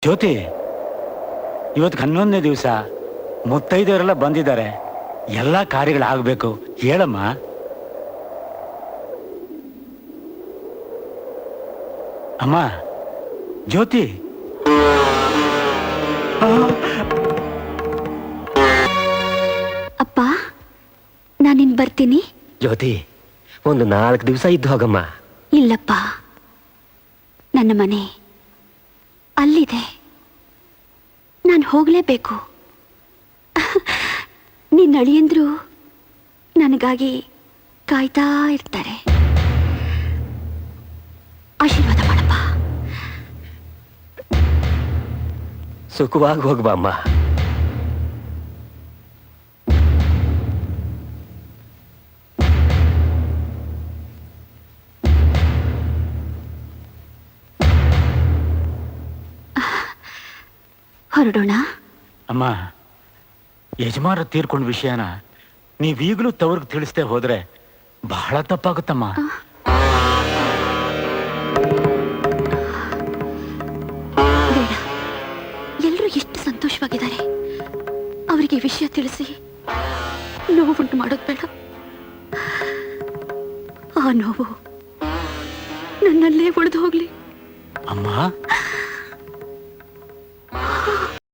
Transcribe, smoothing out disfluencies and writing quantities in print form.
ಜ್ಯೋತಿ, ಇವತ್ತು 11ನೇ ದಿವಸ, ಮುತ್ತೈದೆಯವರೆಲ್ಲ ಬಂದಿದ್ದಾರೆ. ಎಲ್ಲ ಕಾರ್ಯಗಳಾಗಬೇಕು. ಹೇಳಮ್ಮ. ಅಮ್ಮ ಜ್ಯೋತಿ. ಅಪ್ಪ, ನಾನಿನ್ ಬರ್ತೀನಿ. ಜ್ಯೋತಿ, ಒಂದು 4 ದಿವಸ ಇದ್ದು ಹೋಗಮ್ಮ. ಇಲ್ಲಪ್ಪ, ನನ್ನ ಮನೆ ಅಲ್ಲಿದೆ. ನಾನು ಹೋಗಲೇಬೇಕು. ನಿನ್ನ ಅಳಿಯಂದ್ರು ನನಗಾಗಿ ಕಾಯ್ತಾ ಇರ್ತಾರೆ. ಆಶೀರ್ವಾದ ಮಾಡಪ್ಪ. ಸುಖವಾಗಿ ಹೋಗ್ಬಾ ಅಮ್ಮ. ಹೊರಡೋಣ. ಅಮ್ಮ, ಯಜಮಾನ ತೀರ್ಕೊಂಡ ವಿಷಯನ ನೀವೀಗಲೂ ತವ್ರಿಗೆ ತಿಳಿಸ್ದೆ ಹೋದ್ರೆ ಬಹಳ ತಪ್ಪಾಗುತ್ತಮ್ಮ. ಬೇಡ, ಎಲ್ಲರೂ ಎಷ್ಟು ಸಂತೋಷವಾಗಿದ್ದಾರೆ. ಅವರಿಗೆ ವಿಷಯ ತಿಳಿಸಿ ನೋವುಂಟು ಮಾಡೋದು ಬೇಡ. ಆ ನೋವು ನನ್ನಲ್ಲೇ ಉಳಿದು ಹೋಗ್ಲಿ. ಅಮ್ಮ